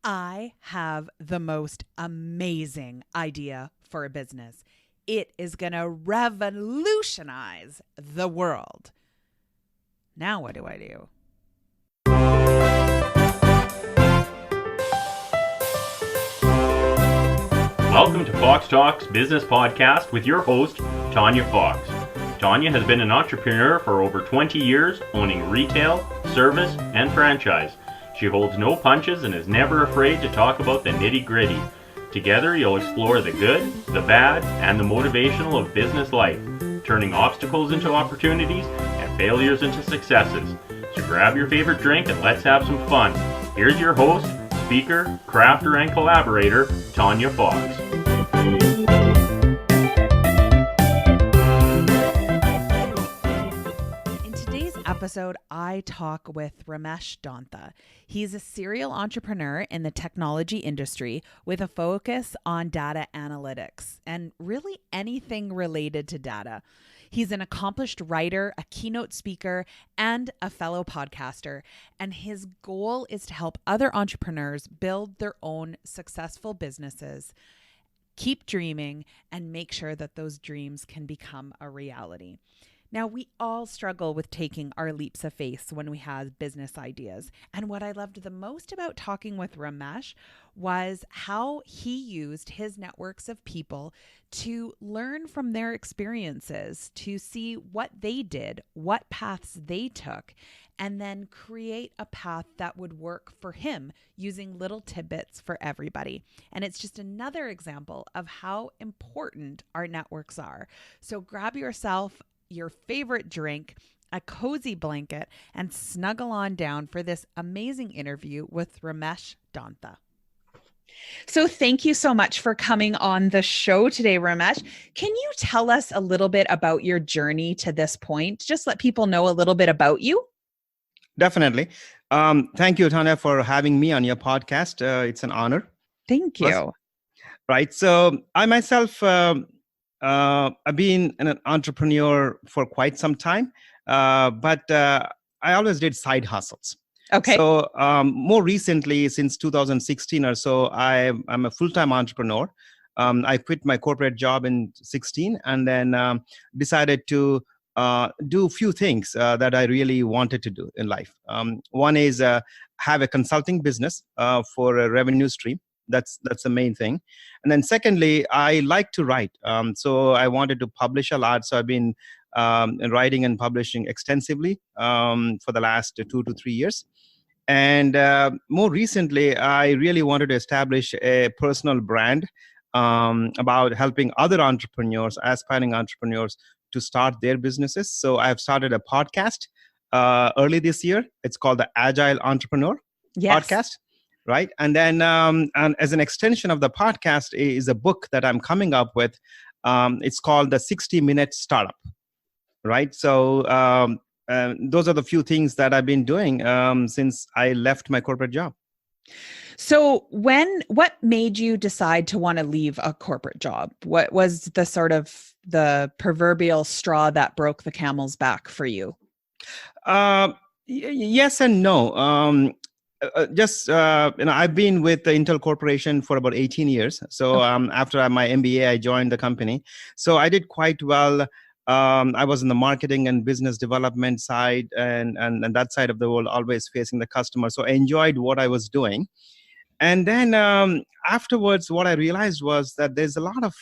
I have the most amazing idea for a business. It is going to revolutionize the world. Now, what do I do? Welcome to Fox Talks Business Podcast with your host, Tanya Fox. Tanya has been an entrepreneur for over 20 years, owning retail, service, and franchise. She holds no punches and is never afraid to talk about the nitty-gritty. Together, you'll explore the good, the bad, and the motivational of business life, turning obstacles into opportunities and failures into successes. So grab your favorite drink and let's have some fun. Here's your host, speaker, crafter, and collaborator, Tanya Fox. In today's episode, I talk with Ramesh Dontha. He's a serial entrepreneur in the technology industry with a focus on data analytics and really anything related to data. He's an accomplished writer, a keynote speaker, and a fellow podcaster. And his goal is to help other entrepreneurs build their own successful businesses, keep dreaming, and make sure that those dreams can become a reality. Now, we all struggle with taking our leaps of faith when we have business ideas. And what I loved the most about talking with Ramesh was how he used his networks of people to learn from their experiences, to see what they did, what paths they took, and then create a path that would work for him using little tidbits for everybody. And it's just another example of how important our networks are. So grab yourself your favorite drink, a cozy blanket, and snuggle on down for this amazing interview with Ramesh Dontha. So thank you so much for coming on the show today, Ramesh. Can you tell us a little bit about your journey to this point? Just let people know a little bit about you. Definitely. Thank you, Tanya, for having me on your podcast. It's an honor. Thank you. Right. So I myself, I've been an entrepreneur for quite some time, but I always did side hustles. Okay. So more recently, since 2016 or so, I'm a full-time entrepreneur. I quit my corporate job in 16 and then decided to do a few things that I really wanted to do in life. One is have a consulting business for a revenue stream. That's the main thing. And then secondly, I like to write. So I wanted to publish a lot. So I've been writing and publishing extensively for the last 2 to 3 years. And more recently, I really wanted to establish a personal brand about helping other entrepreneurs, aspiring entrepreneurs, to start their businesses. So I've started a podcast early this year. It's called the Agile Entrepreneur Podcast. Right. And then and as an extension of the podcast is a book that I'm coming up with. It's called the 60-Minute Startup. Right. So those are the few things that I've been doing since I left my corporate job. So what made you decide to want to leave a corporate job? What was the sort of the proverbial straw that broke the camel's back for you? Yes and no. I've been with the Intel Corporation for about 18 years. So after my MBA, I joined the company. So I did quite well. I was in the marketing and business development side and that side of the world, always facing the customer. So I enjoyed what I was doing. And then afterwards, what I realized was that there's a lot of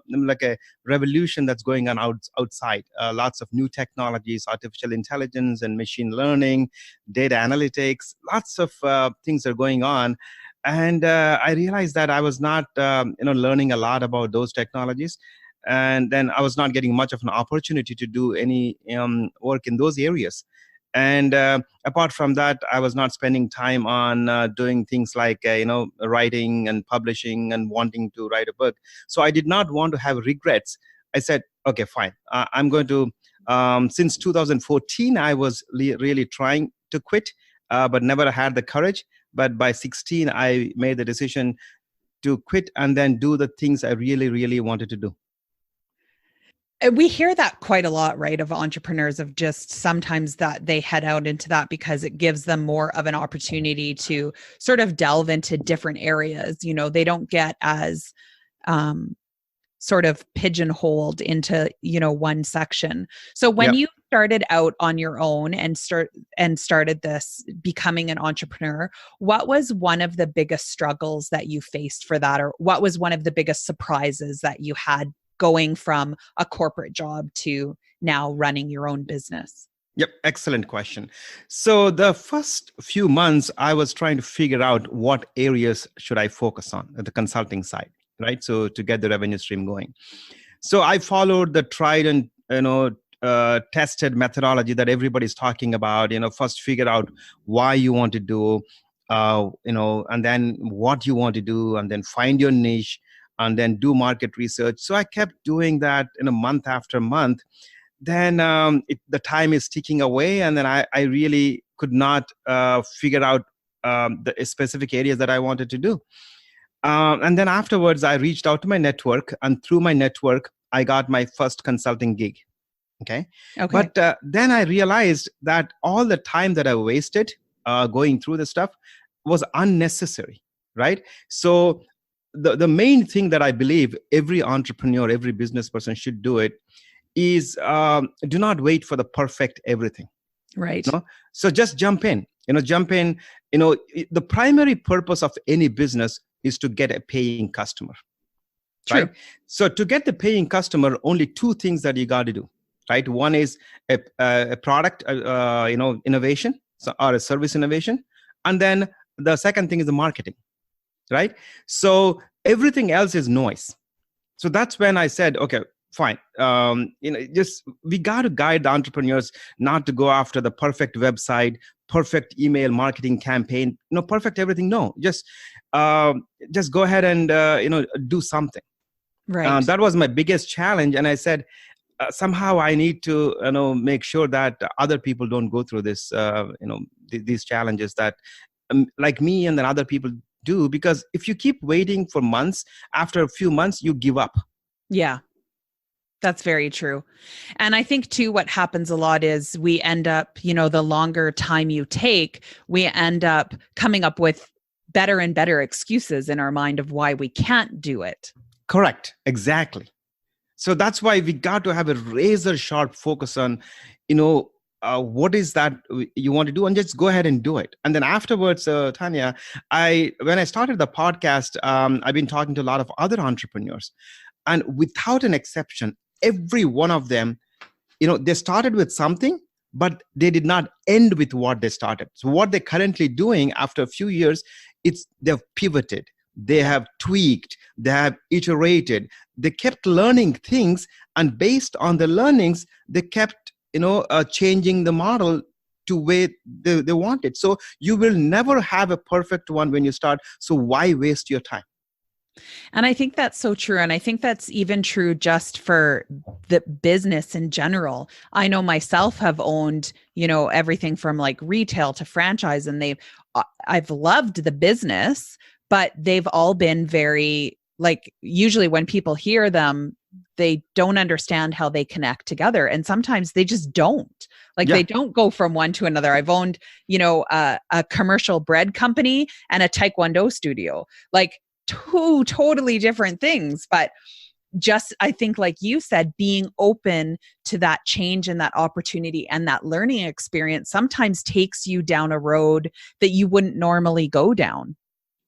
like a revolution that's going on outside. Lots of new technologies, artificial intelligence and machine learning, data analytics, lots of things are going on. And I realized that I was not learning a lot about those technologies. And then I was not getting much of an opportunity to do any work in those areas. And apart from that, I was not spending time on doing things like, writing and publishing and wanting to write a book. So I did not want to have regrets. I said, okay, fine. I'm going to, since 2014, I was really trying to quit, but never had the courage. But by 16, I made the decision to quit and then do the things I really, really wanted to do. We hear that quite a lot, right? Of entrepreneurs, of just sometimes that they head out into that because it gives them more of an opportunity to sort of delve into different areas. They don't get as um, sort of pigeonholed into, one section. So when Yeah. you started out on your own and started this becoming an entrepreneur, what was one of the biggest struggles that you faced for that? Or what was one of the biggest surprises that you had going from a corporate job to now running your own business? Yep, excellent question. So the first few months, I was trying to figure out what areas should I focus on at the consulting side, right? So to get the revenue stream going. So I followed the tried and tested methodology that everybody's talking about. First figure out why you want to do, and then what you want to do, and then find your niche, and then do market research. So I kept doing that in a month after month. Then the time is ticking away, and then I really could not figure out the specific areas that I wanted to do. And then afterwards, I reached out to my network, and through my network, I got my first consulting gig. Okay. But then I realized that all the time that I wasted going through the stuff was unnecessary, right? So the main thing that I believe every entrepreneur, every business person should do it is do not wait for the perfect everything. Right. So just jump in. The primary purpose of any business is to get a paying customer. True. Right? So to get the paying customer, only two things that you got to do, right? One is a product, innovation, or a service innovation. And then the second thing is the marketing, right? So everything else is noise. So that's when I said, okay, fine. Just we got to guide the entrepreneurs not to go after the perfect website, perfect email marketing campaign, perfect everything. No, just go ahead and do something. Right. That was my biggest challenge, and I said somehow I need to make sure that other people don't go through this, these challenges that like me and then other people do. Because if you keep waiting for months, after a few months, you give up. Yeah. That's very true. And I think too, what happens a lot is we end up, the longer time you take, we end up coming up with better and better excuses in our mind of why we can't do it. Correct. Exactly. So that's why we got to have a razor sharp focus on, what is that you want to do, and just go ahead and do it. And then afterwards, Tanya, when I started the podcast, I've been talking to a lot of other entrepreneurs, and without an exception, every one of them, they started with something, but they did not end with what they started. So what they're currently doing after a few years, they've pivoted, they have tweaked, they have iterated, they kept learning things, and based on the learnings, they kept, changing the model to where they want it. So you will never have a perfect one when you start. So why waste your time? And I think that's so true. And I think that's even true just for the business in general. I know myself have owned, everything from like retail to franchise, and I've loved the business, but they've all been very, like, usually when people hear them, they don't understand how they connect together. And sometimes they just don't. They don't go from one to another. I've owned, a commercial bread company and a Taekwondo studio. Two totally different things, but just, I think, like you said, being open to that change and that opportunity and that learning experience sometimes takes you down a road that you wouldn't normally go down.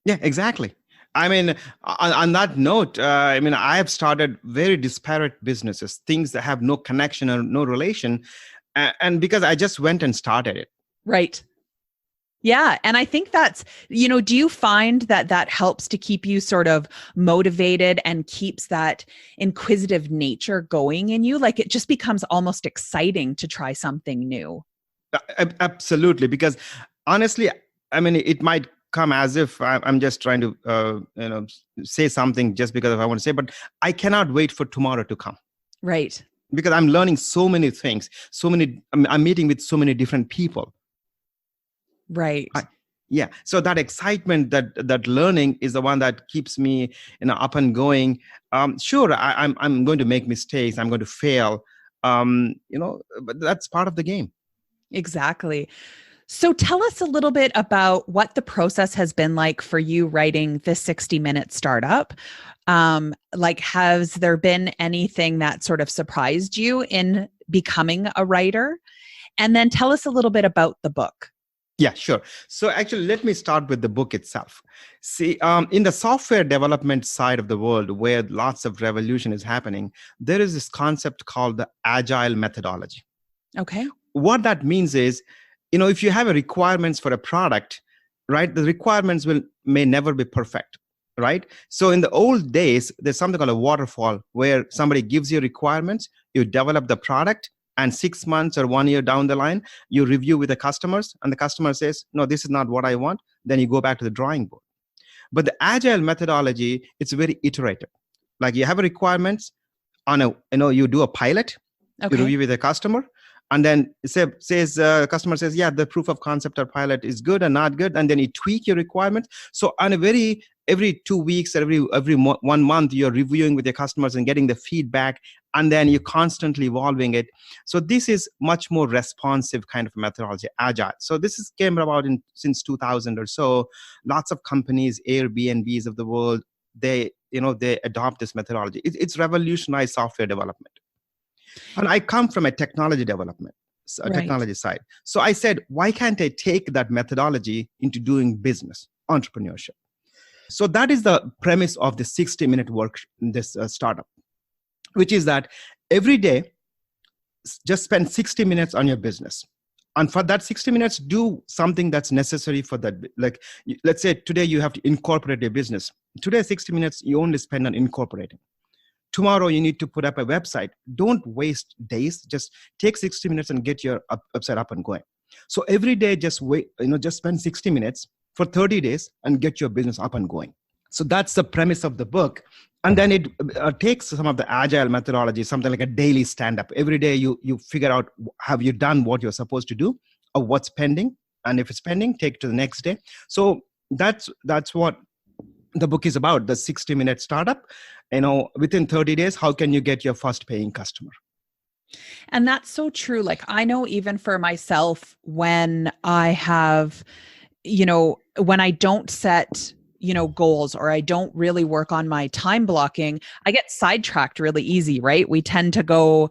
Yeah, exactly. I mean, on that note, I have started very disparate businesses, things that have no connection or no relation. And because I just went and started it. Right. Yeah. And I think that's, do you find that helps to keep you sort of motivated and keeps that inquisitive nature going in you? Like, it just becomes almost exciting to try something new. Absolutely. Because honestly, it might come as if I'm just trying to, say something just because I want to say, but I cannot wait for tomorrow to come. Right. Because I'm learning so many things, I'm meeting with so many different people. Right. Yeah. So that excitement, that learning is the one that keeps me, up and going. Sure, I'm going to make mistakes. I'm going to fail. But that's part of the game. Exactly. So tell us a little bit about what the process has been like for you writing the 60-minute startup. Like, has there been anything that sort of surprised you in becoming a writer? And then tell us a little bit about the book. Yeah, sure. So actually, let me start with the book itself. See, in the software development side of the world, where lots of revolution is happening, there is this concept called the Agile methodology. Okay. What that means is, if you have a requirements for a product, right, the requirements may never be perfect, right? So in the old days, there's something called a waterfall, where somebody gives you requirements, you develop the product, and 6 months or 1 year down the line, you review with the customers, and the customer says, no, this is not what I want. Then you go back to the drawing board. But the Agile methodology, it's very iterative. Like, you have a requirements you do a pilot, you Okay. review with the customer, and then customer says, yeah, the proof of concept or pilot is good or not good, and then you tweak your requirements. So on every 2 weeks or every 1 month, you're reviewing with your customers and getting the feedback, and then you're constantly evolving it. So this is much more responsive kind of methodology, Agile. So this came about since 2000 or so. Lots of companies, Airbnbs of the world, they adopt this methodology. It's revolutionized software development. And I come from a technology development, a Right. technology side. So I said, why can't I take that methodology into doing business, entrepreneurship? So that is the premise of the 60-minute work, this startup, which is that every day, just spend 60 minutes on your business. And for that 60 minutes, do something that's necessary for that. Like, let's say today you have to incorporate your business. Today, 60 minutes, you only spend on incorporating. Tomorrow, you need to put up a website. Don't waste days. Just take 60 minutes and get your website up and going. So every day, just spend 60 minutes for 30 days and get your business up and going. So that's the premise of the book. And then it takes some of the Agile methodology, something like a daily stand-up. Every day, you figure out, have you done what you're supposed to do, or what's pending? And if it's pending, take it to the next day. So that's what the book is about, the 60-minute startup. Within 30 days, how can you get your first paying customer? And that's so true. Like, I know even for myself, when I have, when I don't set, goals, or I don't really work on my time blocking, I get sidetracked really easy, right? We tend to go,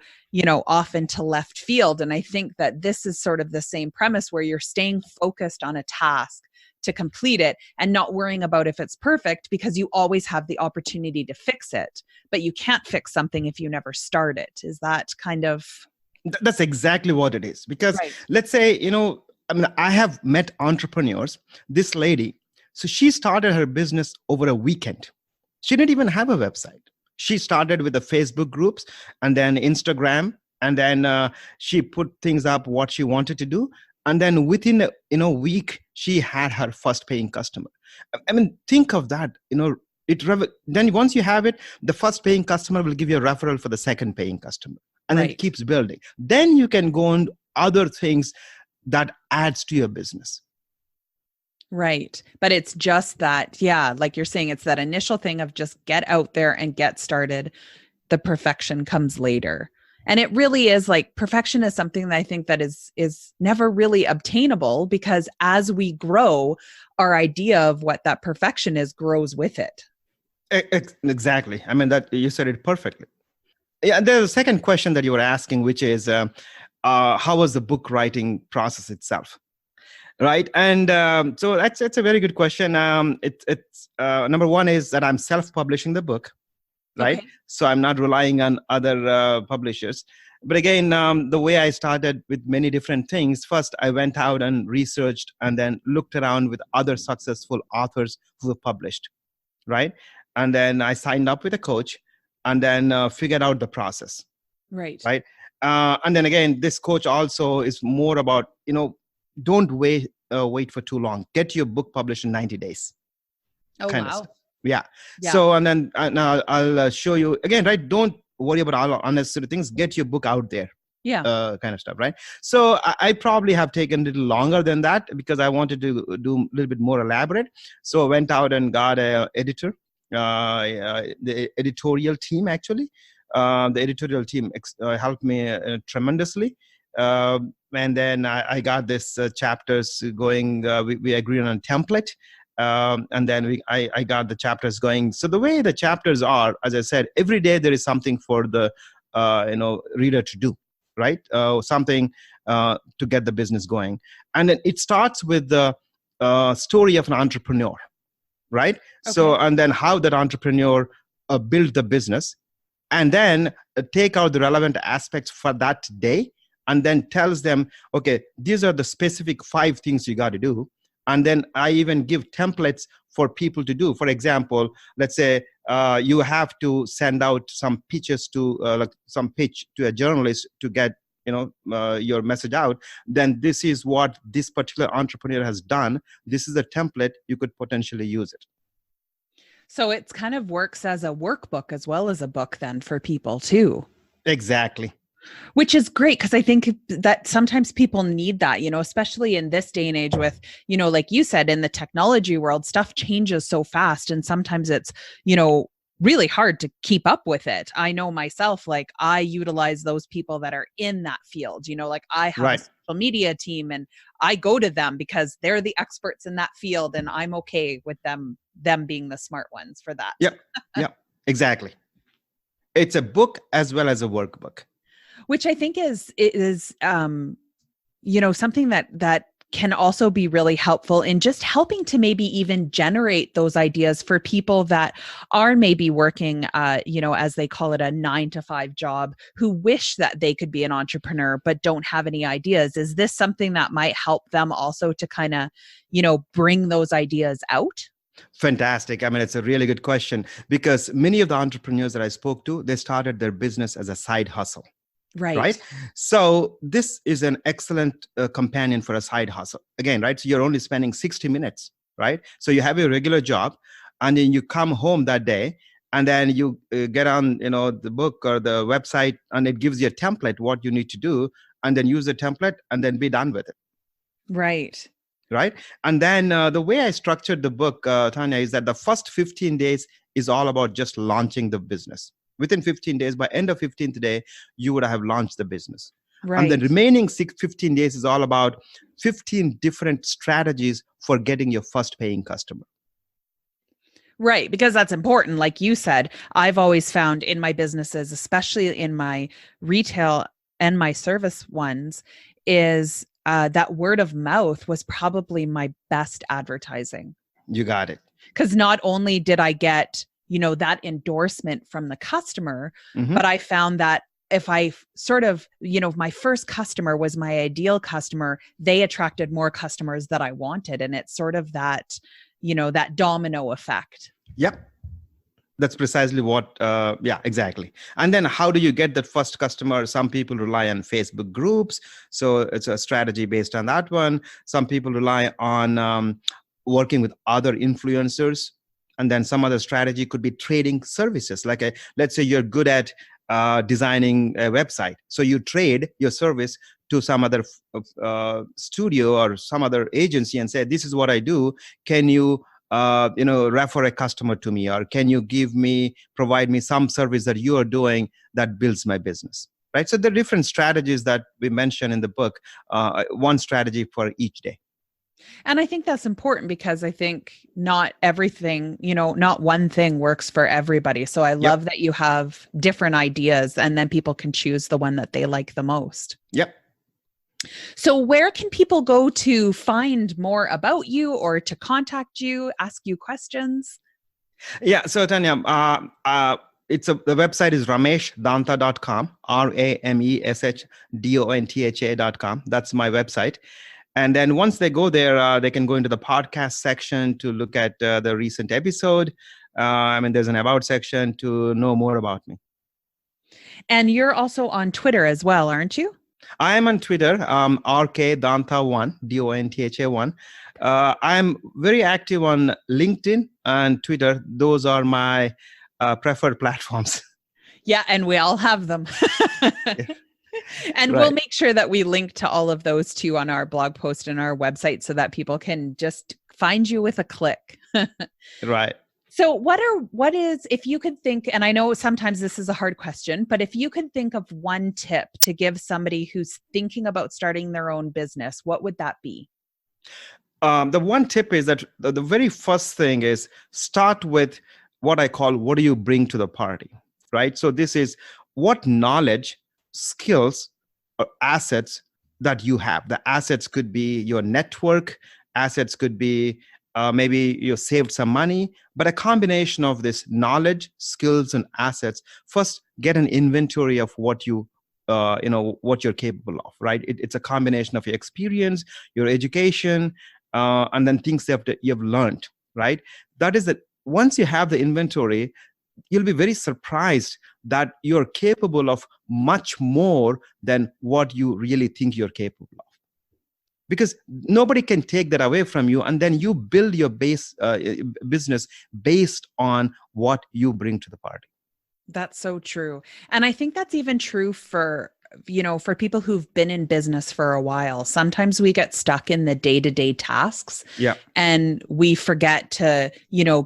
off into left field. And I think that this is sort of the same premise, where you're staying focused on a task to complete it and not worrying about if it's perfect, because you always have the opportunity to fix it, but you can't fix something if you never start it. Is that kind of... That's exactly what it is. Because Right. let's say, I have met entrepreneurs. This lady, so she started her business over a weekend. She didn't even have a website. She started with the Facebook groups, and then Instagram, and then she put things up, what she wanted to do. And then within a week, she had her first paying customer. I mean, think of that. Then once you have it, the first paying customer will give you a referral for the second paying customer, and then it keeps building. Then you can go on other things that adds to your business. Right. But it's just that, yeah, like you're saying, it's that initial thing of just get out there and get started. The perfection comes later. And it really is, like, perfection is something that I think that is never really obtainable, because as we grow, our idea of what that perfection is grows with it. Exactly. I mean, that you said it perfectly. Yeah. And there's a second question that you were asking, which is, how was the book writing process itself? Right. And so that's a very good question. It's number one is that I'm self-publishing the book. Right. Okay. So I'm not relying on other publishers. But again, the way I started with many different things, first I went out and researched and then looked around with other successful authors who have published. Right. And then I signed up with a coach and then figured out the process. Right. Right. And then again, this coach also is more about, don't wait for too long. Get your book published in 90 days. Oh, Kind of wow. stuff. Yeah. So, and then now I'll show you again, right? Don't worry about all unnecessary things. Get your book out there. Yeah. Kind of stuff, right? So I probably have taken a little longer than that because I wanted to do a little bit more elaborate. So I went out and got a editor, the editorial team actually. The editorial team helped me tremendously. And then I got this chapters going. We agreed on a template. And then I got the chapters going. So the way the chapters are, as I said, every day there is something for the reader to do, right? Something to get the business going. And then it starts with the story of an entrepreneur, right? Okay. So, and then how that entrepreneur built the business, and then take out the relevant aspects for that day, and then tells them, okay, these are the specific 5 things you got to do. And then I even give templates for people to do. For example, let's say you have to send out some pitches to like some pitch to a journalist to get your message out. Then this is what this particular entrepreneur has done. This is a template. You could potentially use it. So it's kind of works as a workbook as well as a book then for people too. Exactly. Which is great, because I think that sometimes people need that, especially in this day and age with, like you said, in the technology world, stuff changes so fast. And sometimes it's, really hard to keep up with it. I know myself, like I utilize those people that are in that field, like I have Right. a social media team and I go to them because they're the experts in that field. And I'm okay with them being the smart ones for that. Yep. Yep. Exactly. It's a book as well as a workbook. Which I think is something that can also be really helpful in just helping to maybe even generate those ideas for people that are maybe working, as they call it, a 9-to-5 job, who wish that they could be an entrepreneur but don't have any ideas. Is this something that might help them also to kind of, bring those ideas out? Fantastic. I mean, it's a really good question, because many of the entrepreneurs that I spoke to, they started their business as a side hustle. Right. So this is an excellent companion for a side hustle. Again, right? So you're only spending 60 minutes, right? So you have your regular job, and then you come home that day, and then you get on, the book or the website, and it gives you a template, what you need to do, and then use the template and then be done with it. Right. Right. And then the way I structured the book, Tanya, is that the first 15 days is all about just launching the business. Within 15 days, by end of 15th day, you would have launched the business. Right. And the remaining 15 days is all about 15 different strategies for getting your first paying customer. Right. Because that's important. Like you said, I've always found in my businesses, especially in my retail and my service ones, is that word of mouth was probably my best advertising. You got it. Because not only did I get that endorsement from the customer, but I found that if I sort of, my first customer was my ideal customer, they attracted more customers that I wanted. And it's sort of that, that domino effect. Yep. That's precisely what, exactly. And then how do you get that first customer? Some people rely on Facebook groups. So it's a strategy based on that one. Some people rely on working with other influencers. And then some other strategy could be trading services. Like let's say you're good at designing a website. So you trade your service to some other studio or some other agency and say, this is what I do. Can you, refer a customer to me? Or can you provide me some service that you are doing that builds my business? Right. So there are different strategies that we mention in the book, one strategy for each day. And I think that's important, because I think not everything, not one thing works for everybody. So I love that you have different ideas, and then people can choose the one that they like the most. Yep. So where can people go to find more about you or to contact you, ask you questions? Yeah. So Tanya, the website is rameshdontha.com, RameshDontha.com. That's my website. And then once they go there, they can go into the podcast section to look at the recent episode. There's an about section to know more about me. And you're also on Twitter as well, aren't you? I am on Twitter, RKDontha1, DONTHA1. I'm very active on LinkedIn and Twitter. Those are my preferred platforms. Yeah, and we all have them. And we'll make sure that we link to all of those too on our blog post and our website so that people can just find you with a click. Right. So what is, if you could think, and I know sometimes this is a hard question, but if you could think of one tip to give somebody who's thinking about starting their own business, what would that be? The one tip is that the very first thing is start with what I call, what do you bring to the party, right? So this is what knowledge, skills, or assets that you have. The assets could be your network, assets could be maybe you saved some money, but a combination of this knowledge, skills, and assets. First, get an inventory of what what you're capable of, right? It's a combination of your experience, your education, and then things that you've learned, right? That is that once you have the inventory, you'll be very surprised that you're capable of much more than what you really think you're capable of. Because nobody can take that away from you, and then you build your business based on what you bring to the party. That's so true. And I think that's even true for people who've been in business for a while. Sometimes we get stuck in the day-to-day tasks, and we forget to,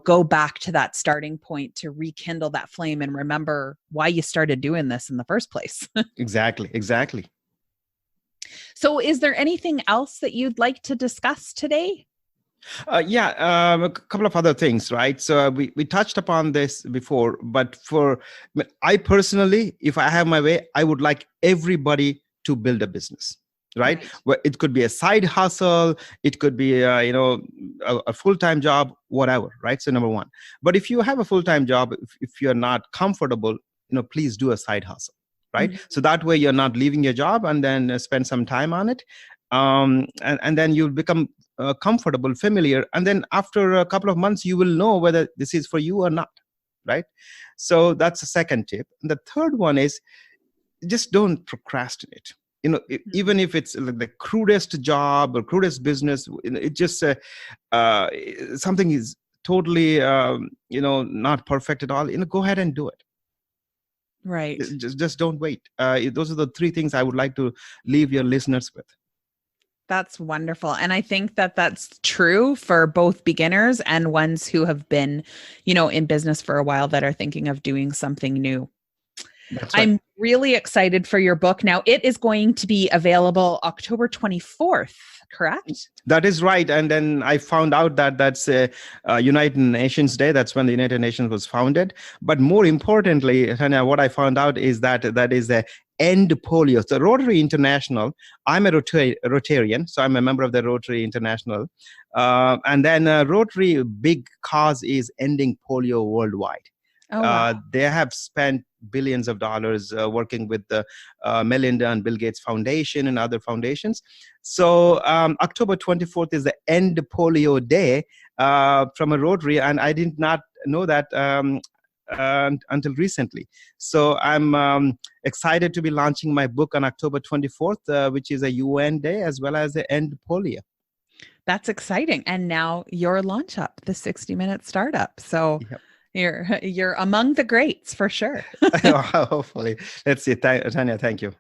go back to that starting point to rekindle that flame and remember why you started doing this in the first place. Exactly. So is there anything else that you'd like to discuss today? A couple of other things, right? So we touched upon this before, but I personally, if I have my way, I would like everybody to build a business, right? Well, it could be a side hustle, it could be a full-time job, whatever, right? So number one. But if you have a full-time job, if you're not comfortable, please do a side hustle, right? Mm-hmm. So that way you're not leaving your job and then spend some time on it. And then you'll become comfortable, familiar. And then after a couple of months, you will know whether this is for you or not, right? So that's the second tip. And the third one is just don't procrastinate. Even if it's the crudest job or crudest business, it just something is totally, not perfect at all. Go ahead and do it. Right. Just don't wait. Those are the three things I would like to leave your listeners with. That's wonderful. And I think that that's true for both beginners and ones who have been, in business for a while that are thinking of doing something new. That's right. I'm really excited for your book. Now, it is going to be available October 24th, correct? That is right. And then I found out that that's United Nations Day. That's when the United Nations was founded. But more importantly, Tanya, what I found out is that is a end polio. So Rotary International, I'm a Rotarian, so I'm a member of the Rotary International. And then Rotary big cause is ending polio worldwide. Oh, wow. They have spent billions of dollars working with the Melinda and Bill Gates Foundation and other foundations. So October 24th is the End Polio Day from a Rotary, and I did not know that until recently. So I'm excited to be launching my book on October 24th, which is a UN Day as well as the End Polio. That's exciting. And now your launch up, the 60-minute startup. So you're among the greats for sure. Hopefully. Let's see. Tanya, thank you.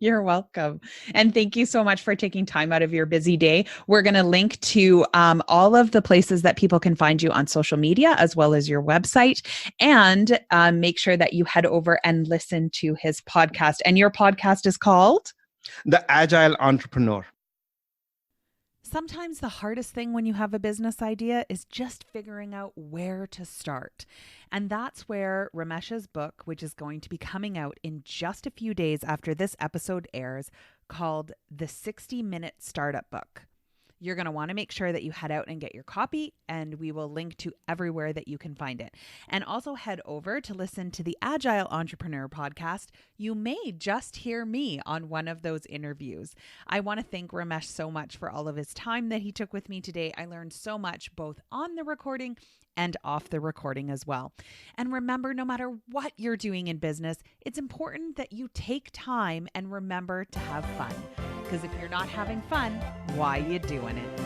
You're welcome. And thank you so much for taking time out of your busy day. We're going to link to all of the places that people can find you on social media, as well as your website. And make sure that you head over and listen to his podcast. And your podcast is called? The Agile Entrepreneur. Sometimes the hardest thing when you have a business idea is just figuring out where to start. And that's where Ramesh's book, which is going to be coming out in just a few days after this episode airs, called The 60-Minute Startup Book. You're going to want to make sure that you head out and get your copy, and we will link to everywhere that you can find it. And also head over to listen to the Agile Entrepreneur podcast. You may just hear me on one of those interviews. I want to thank Ramesh so much for all of his time that he took with me today. I learned so much both on the recording and off the recording as well. And remember, no matter what you're doing in business, it's important that you take time and remember to have fun. Because if you're not having fun, why are you doing it?